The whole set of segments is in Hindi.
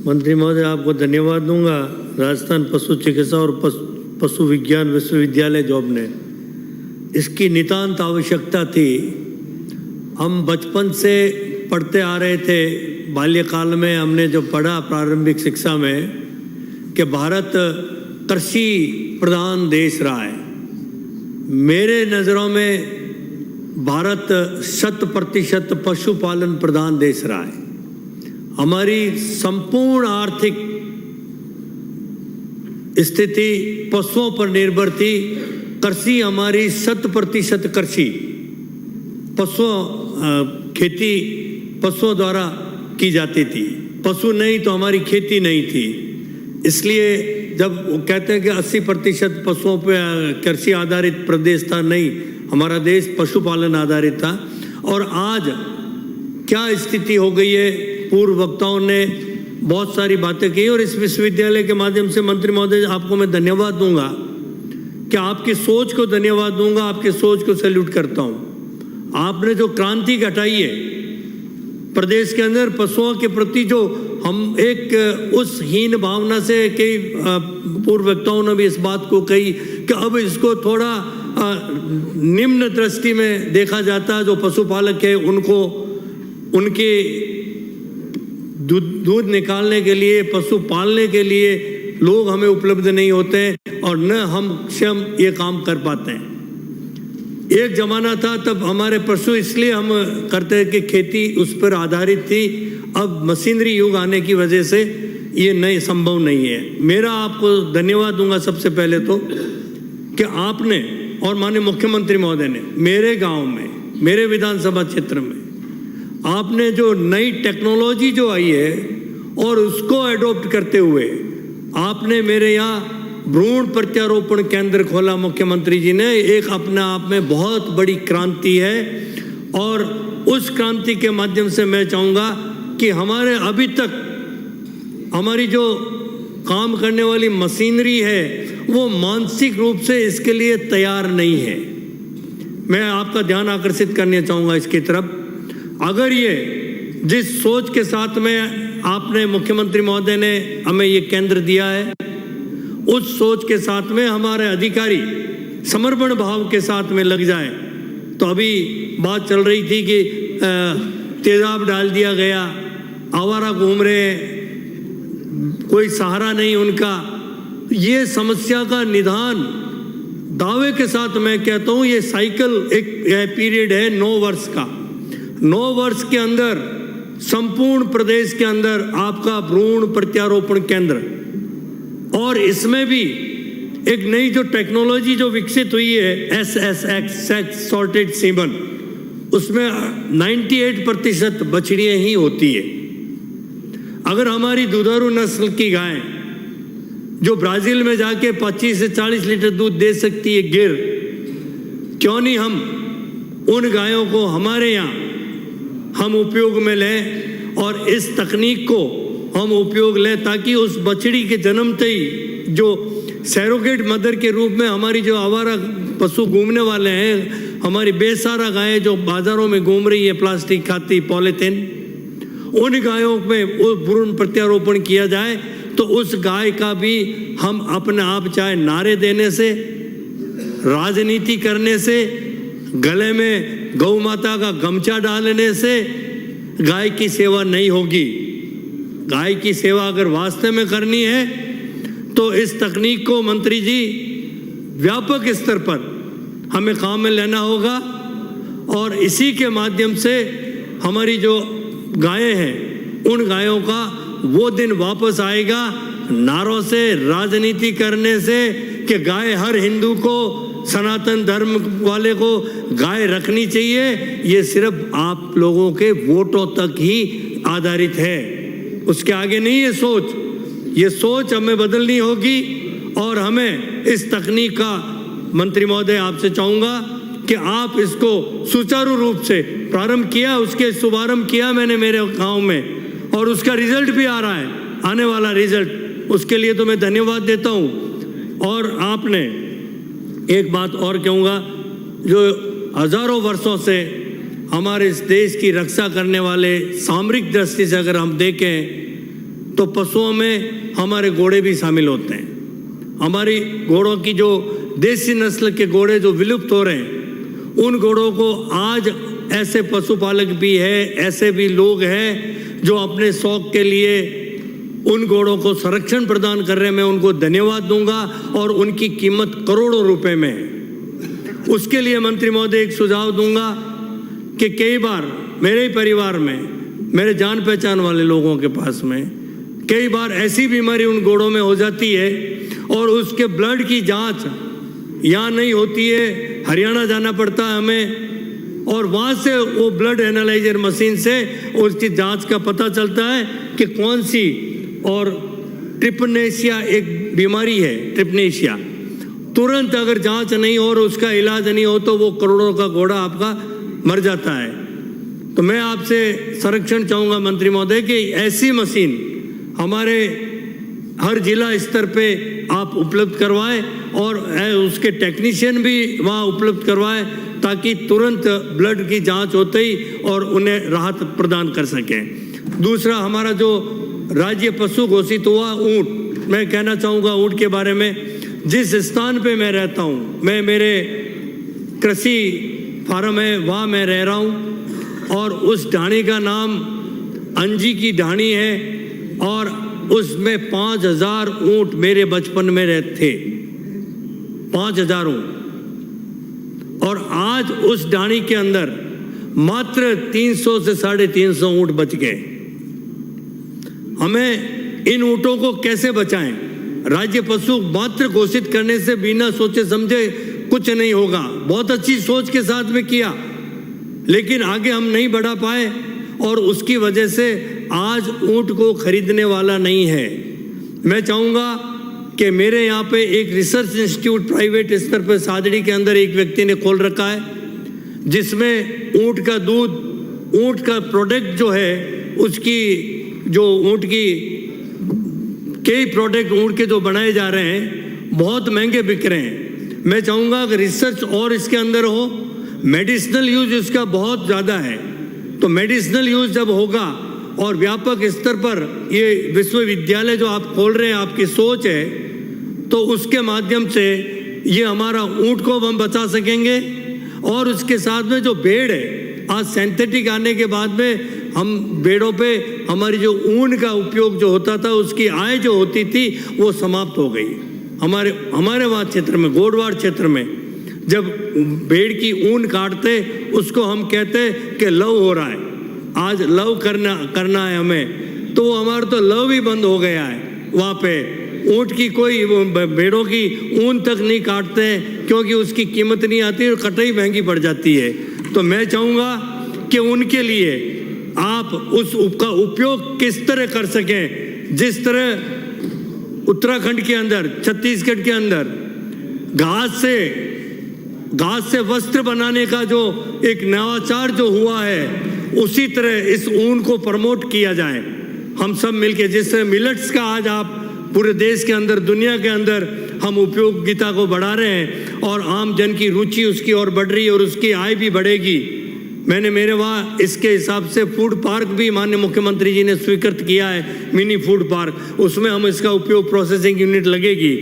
मंत्री महोदय, आपको धन्यवाद दूंगा। राजस्थान पशु चिकित्सा और पशु विज्ञान विश्वविद्यालय जॉब ने इसकी नितांत आवश्यकता थी। हम बचपन से पढ़ते आ रहे थे, बाल्यकाल में हमने जो पढ़ा प्रारंभिक शिक्षा में कि भारत कृषि प्रधान देश रहा है। मेरे नज़रों में भारत 100% पशुपालन प्रधान देश रहा है। हमारी संपूर्ण आर्थिक स्थिति पशुओं पर निर्भर थी। कृषि हमारी 100% कृषि खेती पशुओं द्वारा की जाती थी। पशु नहीं तो हमारी खेती नहीं थी। इसलिए जब वो कहते हैं कि 80% पशुओं पर कृषि आधारित प्रदेश था, नहीं, हमारा देश पशुपालन आधारित था। और आज क्या स्थिति हो गई है, पूर्व वक्ताओं ने बहुत सारी बातें की और इस विश्वविद्यालय के माध्यम से मंत्री महोदय आपको मैं धन्यवाद दूंगा कि आपकी सोच को धन्यवाद दूंगा, आपकी सोच को सैल्यूट करता हूं। आपने जो क्रांति घटाई है प्रदेश के अंदर पशुओं के प्रति, जो हम एक उस हीन भावना से, कई पूर्व वक्ताओं ने भी इस बात को कही कि अब इसको थोड़ा निम्न दृष्टि में देखा जाता है। जो पशुपालक है उनको उनके दूध निकालने के लिए, पशु पालने के लिए लोग हमें उपलब्ध नहीं होते हैं और न हम स्वयं ये काम कर पाते हैं। एक जमाना था तब हमारे पशु इसलिए हम करते हैं कि खेती उस पर आधारित थी। अब मशीनरी युग आने की वजह से ये नहीं संभव नहीं है। मेरा आपको धन्यवाद दूंगा सबसे पहले तो कि आपने और माननीय मुख्यमंत्री महोदय ने मेरे गांव में, मेरे विधानसभा क्षेत्र में आपने जो नई टेक्नोलॉजी जो आई है और उसको एडॉप्ट करते हुए आपने मेरे यहाँ भ्रूण प्रत्यारोपण केंद्र खोला। मुख्यमंत्री जी ने एक अपने आप में बहुत बड़ी क्रांति है और उस क्रांति के माध्यम से मैं चाहूँगा कि हमारे अभी तक हमारी जो काम करने वाली मशीनरी है वो मानसिक रूप से इसके लिए तैयार नहीं है। मैं आपका ध्यान आकर्षित करना चाहूँगा इसकी तरफ। अगर ये जिस सोच के साथ में आपने मुख्यमंत्री महोदय ने हमें ये केंद्र दिया है, उस सोच के साथ में हमारे अधिकारी समर्पण भाव के साथ में लग जाए तो अभी बात चल रही थी कि तेजाब डाल दिया गया, आवारा घूम रहे, कोई सहारा नहीं उनका। ये समस्या का निदान दावे के साथ मैं कहता हूँ, ये साइकिल एक पीरियड है 9 वर्ष का। 9 वर्ष के अंदर संपूर्ण प्रदेश के अंदर आपका भ्रूण प्रत्यारोपण केंद्र, और इसमें भी एक नई जो टेक्नोलॉजी जो विकसित हुई है SSX सेक्स सॉर्टेड सीमन, उसमें 98% बछड़ियाँ ही होती है। अगर हमारी दुधारू नस्ल की गाय जो ब्राजील में जाके 25 से 40 लीटर दूध दे सकती है गिर, क्यों नहीं हम उन गायों को हमारे यहाँ हम उपयोग में लें और इस तकनीक को हम उपयोग लें ताकि उस बछड़ी के जन्मते ही जो सैरोगेट मदर के रूप में हमारी जो आवारा पशु घूमने वाले हैं, हमारी बेसहारा गायें जो बाजारों में घूम रही है प्लास्टिक खाती, पॉलीथीन, उन गायों में वो भ्रूण प्रत्यारोपण किया जाए तो उस गाय का भी हम अपने आप, चाहे नारे देने से, राजनीति करने से, गले में गौ माता का गमछा डालने से गाय की सेवा नहीं होगी। गाय की सेवा अगर वास्तव में करनी है तो इस तकनीक को मंत्री जी व्यापक स्तर पर हमें काम में लेना होगा और इसी के माध्यम से हमारी जो गायें हैं उन गायों का वो दिन वापस आएगा, नारों से, राजनीति करने से कि गाय हर हिंदू को, सनातन धर्म वाले को गाय रखनी चाहिए। ये सिर्फ आप लोगों के वोटों तक ही आधारित है, उसके आगे नहीं। ये सोच हमें बदलनी होगी और हमें इस तकनीक का, मंत्री महोदय आपसे चाहूँगा कि आप इसको सुचारू रूप से प्रारंभ किया, उसके शुभारंभ किया मैंने मेरे गांव में और उसका रिजल्ट भी आ रहा है, आने वाला रिजल्ट, उसके लिए तो मैं धन्यवाद देता हूँ। और आपने एक बात और कहूँगा, जो हजारों वर्षों से हमारे इस देश की रक्षा करने वाले, सामरिक दृष्टि से अगर हम देखें तो पशुओं में हमारे घोड़े भी शामिल होते हैं। हमारी घोड़ों की जो देसी नस्ल के घोड़े जो विलुप्त हो रहे हैं, उन घोड़ों को आज ऐसे पशुपालक भी है, ऐसे भी लोग हैं जो अपने शौक के लिए उन घोड़ों को संरक्षण प्रदान कर रहे हैं। मैं उनको धन्यवाद दूंगा और उनकी कीमत करोड़ों रुपए में है। उसके लिए मंत्री महोदय एक सुझाव दूंगा कि कई बार मेरे ही परिवार में, मेरे जान पहचान वाले लोगों के पास में कई बार ऐसी बीमारी उन घोड़ों में हो जाती है और उसके ब्लड की जांच यहाँ नहीं होती है, हरियाणा जाना पड़ता है हमें, और वहाँ से वो ब्लड एनालाइजर मशीन से उसकी जांच का पता चलता है कि कौन सी, और ट्रिपनेशिया एक बीमारी है, ट्रिपनेशिया। तुरंत अगर जांच नहीं हो और उसका इलाज नहीं हो तो वो करोड़ों का घोड़ा आपका मर जाता है। तो मैं आपसे संरक्षण चाहूँगा मंत्री महोदय कि ऐसी मशीन हमारे हर जिला स्तर पे आप उपलब्ध करवाएं और उसके टेक्नीशियन भी वहाँ उपलब्ध करवाएं ताकि तुरंत ब्लड की जांच होते ही और उन्हें राहत प्रदान कर सकें। दूसरा, हमारा जो राज्य पशु घोषित हुआ ऊँट, मैं कहना चाहूँगा ऊँट के बारे में। जिस स्थान पे मैं रहता हूँ, मैं मेरे कृषि फार्म है वहाँ मैं रह रहा हूँ और उस ढाणी का नाम अंजी की ढाणी है और उसमें 5000 ऊँट मेरे बचपन में रहते थे, 5000 ऊँट। और आज उस ढाणी के अंदर मात्र 300 से 350 ऊँट बच गए। हमें इन ऊँटों को कैसे बचाएं? राज्य पशु मात्र घोषित करने से बिना सोचे समझे कुछ नहीं होगा। बहुत अच्छी सोच के साथ में किया, लेकिन आगे हम नहीं बढ़ा पाए और उसकी वजह से आज ऊँट को खरीदने वाला नहीं है। मैं चाहूँगा कि मेरे यहाँ पे एक रिसर्च इंस्टीट्यूट प्राइवेट स्तर पर सादड़ी के अंदर एक व्यक्ति ने खोल रखा है, जिसमें ऊँट का दूध, ऊँट का प्रोडक्ट जो है, उसकी जो ऊँट की कई प्रोडक्ट ऊँट के जो बनाए जा रहे हैं बहुत महंगे बिक रहे हैं। मैं चाहूँगा कि रिसर्च और इसके अंदर हो, मेडिसिनल यूज इसका बहुत ज़्यादा है, तो मेडिसिनल यूज जब होगा और व्यापक स्तर पर ये विश्वविद्यालय जो आप खोल रहे हैं, आपकी सोच है, तो उसके माध्यम से ये हमारा ऊँट को हम बचा सकेंगे। और उसके साथ में जो भेड़ है, आज सिंथेटिक आने के बाद में हम भेड़ों पे हमारी जो ऊन का उपयोग जो होता था, उसकी आय जो होती थी वो समाप्त हो गई। हमारे वहाँ क्षेत्र में, गोडवाड़ क्षेत्र में, जब भेड़ की ऊन काटते उसको हम कहते कि लव हो रहा है, आज लव करना है हमें, तो हमारा तो लव ही बंद हो गया है। वहाँ पे ऊँट की कोई, भेड़ों की ऊन तक नहीं काटते हैं क्योंकि उसकी कीमत नहीं आती और कटाई महंगी पड़ जाती है। तो मैं चाहूँगा कि उनके लिए आप उसका उपयोग किस तरह कर सकें, जिस तरह उत्तराखंड के अंदर, छत्तीसगढ़ के अंदर घास से वस्त्र बनाने का जो एक नवाचार जो हुआ है, उसी तरह इस ऊन को प्रमोट किया जाए हम सब मिलके। जिससे मिलेट्स का आज आप पूरे देश के अंदर, दुनिया के अंदर हम उपयोगिता को बढ़ा रहे हैं और आम जन की रुचि उसकी और बढ़ रही है और उसकी आय भी बढ़ेगी। मैंने मेरे वहाँ इसके हिसाब से फूड पार्क भी माननीय मुख्यमंत्री जी ने स्वीकृत किया है, मिनी फूड पार्क, उसमें हम इसका उपयोग, प्रोसेसिंग यूनिट लगेगी।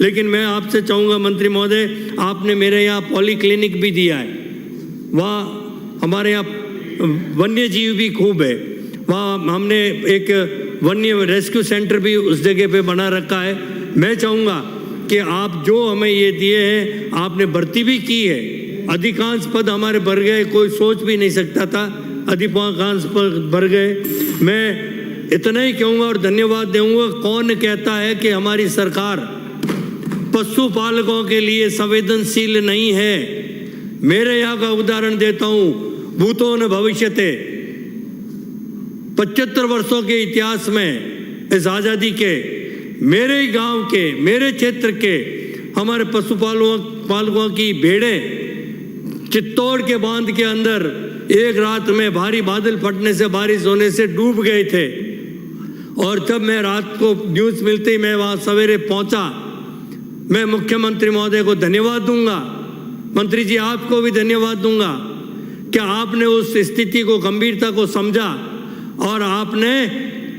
लेकिन मैं आपसे चाहूँगा मंत्री महोदय, आपने मेरे यहाँ पॉली क्लिनिक भी दिया है, वहाँ हमारे यहाँ वन्य जीव भी खूब है, वहाँ हमने एक वन्य रेस्क्यू सेंटर भी उस जगह पे बना रखा है। मैं चाहूँगा कि आप जो हमें ये दिए हैं, आपने भर्ती भी की है, अधिकांश पद हमारे भर गए, कोई सोच भी नहीं सकता था, अधिकांश पद भर गए। मैं इतना ही कहूँगा और धन्यवाद दूंगा। कौन कहता है कि हमारी सरकार पशुपालकों के लिए संवेदनशील नहीं है? मेरे यहाँ का उदाहरण देता हूँ, भूतो न भविष्यते। 75 वर्षों के इतिहास में, इस आज़ादी के, मेरे गांव के, मेरे क्षेत्र के हमारे पशुपालकों की भेड़ें चित्तौड़ के बांध के अंदर एक रात में भारी बादल फटने से, बारिश होने से डूब गए थे। और जब मैं रात को न्यूज़ मिलती, मैं वहाँ सवेरे पहुँचा। मैं मुख्यमंत्री महोदय को धन्यवाद दूंगा, मंत्री जी आपको भी धन्यवाद दूंगा कि आपने उस स्थिति को, गंभीरता को समझा और आपने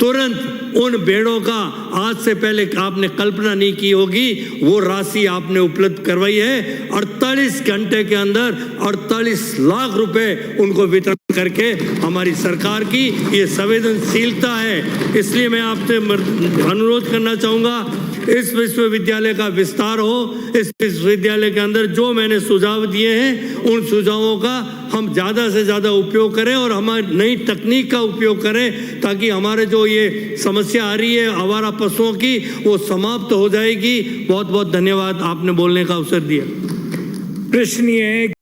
तुरंत उन बेड़ों का आज से पहले आपने कल्पना नहीं की होगी वो राशि आपने उपलब्ध करवाई है। 48 घंटे के अंदर 48 लाख रुपए उनको वितरण करके हमारी सरकार की ये संवेदनशीलता है। इसलिए मैं आपसे अनुरोध करना चाहूँगा इस विश्वविद्यालय का विस्तार हो। इस विश्वविद्यालय के अंदर जो मैंने सुझाव दिए हैं उन सुझावों का हम ज़्यादा से ज़्यादा उपयोग करें और हमारी नई तकनीक का उपयोग करें ताकि हमारे जो ये समस्या आ रही है आवारा पशुओं की वो समाप्त हो जाएगी। बहुत बहुत धन्यवाद, आपने बोलने का अवसर दिया। प्रश्न ये है